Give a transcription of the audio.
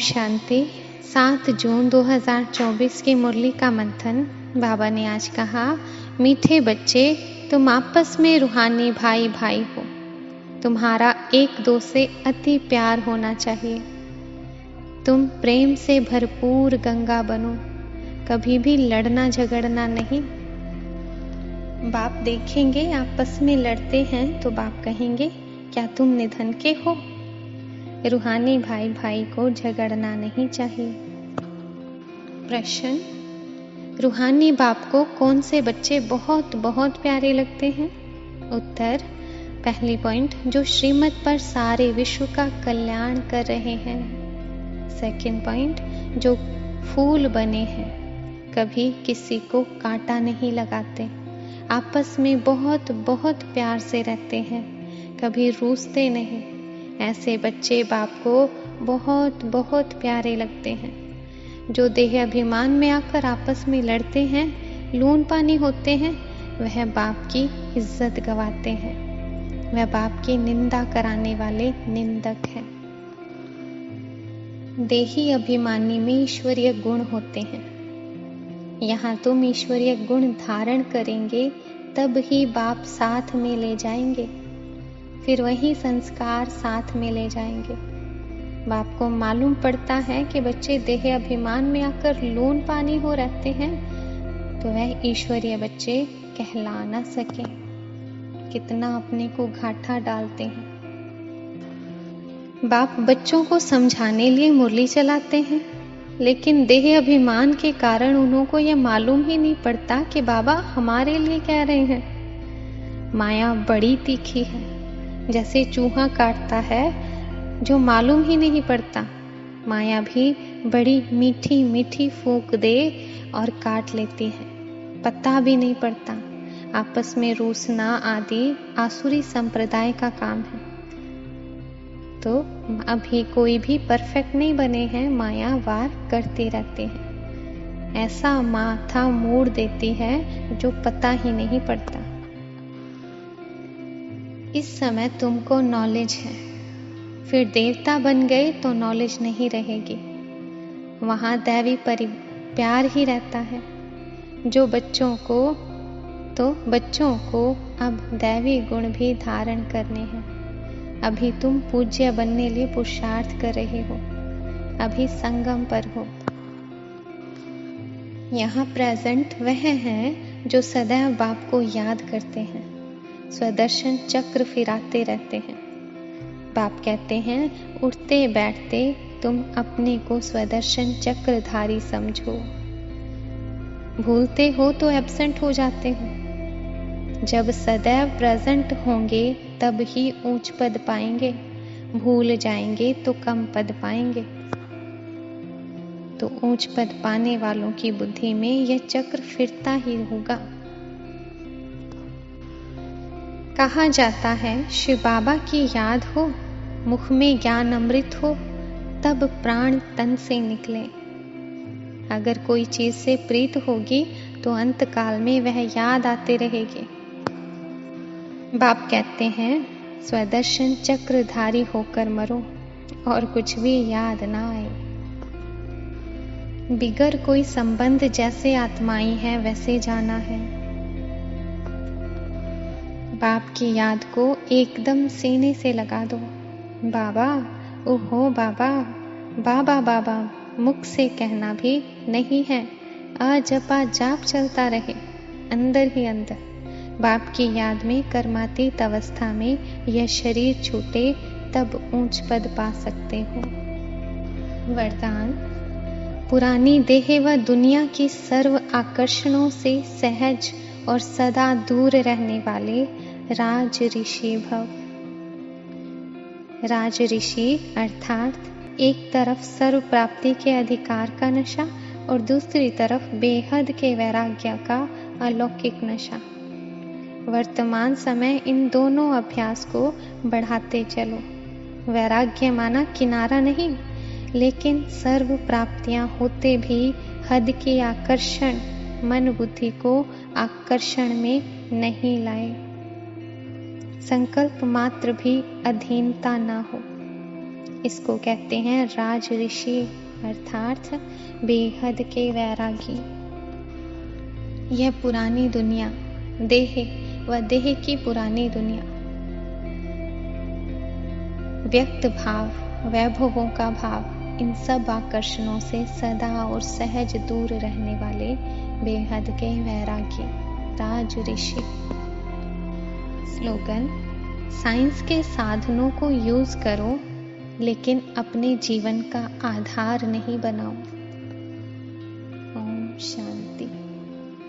शांति। 7 जून 2024 की मुरली का मंथन। बाबा ने आज कहा, मीठे बच्चे, तुम आपस में रूहानी भाई भाई हो। तुम्हारा एक दो से अति प्यार होना चाहिए। तुम प्रेम से भरपूर गंगा बनो, कभी भी लड़ना झगड़ना नहीं। बाप देखेंगे आपस में लड़ते हैं तो बाप कहेंगे, क्या तुम निधन के हो? रूहानी भाई भाई को झगड़ना नहीं चाहिए। प्रश्न, रूहानी बाप को कौन से बच्चे बहुत बहुत प्यारे लगते हैं? उत्तर, पहली पॉइंट, जो श्रीमत पर सारे विश्व का कल्याण कर रहे हैं। सेकंड पॉइंट, जो फूल बने हैं, कभी किसी को कांटा नहीं लगाते, आपस में बहुत बहुत प्यार से रहते हैं, कभी रूसते नहीं। ऐसे बच्चे बाप को बहुत बहुत प्यारे लगते हैं। जो देह अभिमान में आकर आपस में लड़ते हैं, लून पानी होते हैं, वह बाप की इज्जत गवाते हैं। वह बाप की निंदा कराने वाले निंदक हैं। देही अभिमानी में ईश्वरीय गुण होते हैं। यहाँ तुम ईश्वरीय गुण धारण करेंगे तब ही बाप साथ में ले जाएंगे, फिर वही संस्कार साथ में ले जाएंगे। बाप को मालूम पड़ता है कि बच्चे देह अभिमान में आकर लून पानी हो रहते हैं, तो वह ईश्वरीय बच्चे कहला न सके। कितना अपने को घाटा डालते हैं। बाप बच्चों को समझाने लिए मुरली चलाते हैं, लेकिन देह अभिमान के कारण उन्हों को यह मालूम ही नहीं पड़ता कि बाबा हमारे लिए कह रहे हैं। माया बड़ी तीखी है, जैसे चूहा काटता है, जो मालूम ही नहीं पड़ता। माया भी बड़ी मीठी मीठी फूंक दे और काट लेती है, पता भी नहीं पड़ता। आपस में रूसना आदि आसुरी संप्रदाय का काम है। तो अभी कोई भी परफेक्ट नहीं बने हैं, माया वार करते रहते हैं। ऐसा माथा मोड़ देती है जो पता ही नहीं पड़ता। इस समय तुमको नॉलेज है, फिर देवता बन गए तो नॉलेज नहीं रहेगी। वहां दैवी प्यार ही रहता है। जो बच्चों को अब दैवी गुण भी धारण करने हैं। अभी तुम पूज्य बनने लिए पुरुषार्थ कर रहे हो, अभी संगम पर हो। यहाँ प्रेजेंट वह हैं जो सदैव बाप को याद करते हैं, स्वदर्शन चक्र फिराते रहते हैं। बाप कहते हैं, उठते बैठते तुम अपने को स्वदर्शन चक्रधारी समझो। भूलते हो तो एब्सेंट हो जाते हो। जब सदैव प्रेजेंट होंगे तब ही ऊंच पद पाएंगे, भूल जाएंगे तो कम पद पाएंगे। तो ऊंच पद पाने वालों की बुद्धि में यह चक्र फिरता ही होगा। कहा जाता है, शिव बाबा की याद हो, मुख में ज्ञान अमृत हो, तब प्राण तन से निकले। अगर कोई चीज से प्रीत होगी तो अंत काल में वह याद आते रहेगी। बाप कहते हैं, स्वदर्शन चक्रधारी होकर मरो और कुछ भी याद ना आए। बिगर कोई संबंध जैसे आत्माएं हैं वैसे जाना है। बाप की याद को एकदम सीने से लगा दो। बाबा, ओहो बाबा, बाबा बाबा मुख से कहना भी नहीं है। अजपा जाप चलता रहे अंदर ही अंदर। बाप की याद में कर्मातीत अवस्था में यह शरीर छूटे तब ऊंच पद पा सकते हो। वरदान, पुरानी देह व दुनिया की सर्व आकर्षणों से सहज और सदा दूर रहने वाले राज ऋषि भव। राज ऋषि अर्थात एक तरफ सर्व प्राप्ति के अधिकार का नशा और दूसरी तरफ बेहद के वैराग्य का अलौकिक नशा। वर्तमान समय इन दोनों अभ्यास को बढ़ाते चलो। वैराग्य माना किनारा नहीं, लेकिन सर्व प्राप्तियां होते भी हद के आकर्षण मन बुद्धि को आकर्षण में नहीं लाए। संकल्प मात्र भी अधीनता ना हो। इसको कहते हैं राज ऋषि अर्थात बेहद के वैरागी। यह पुरानी दुनिया, देह व देह की पुरानी दुनिया, व्यक्त भाव, वैभवों का भाव, इन सब आकर्षणों से सदा और सहज दूर रहने वाले बेहद के वैरागी राज ऋषि। स्लोगन: साइंस के साधनों को यूज करो, लेकिन अपने जीवन का आधार नहीं बनाओ। ओम शांति।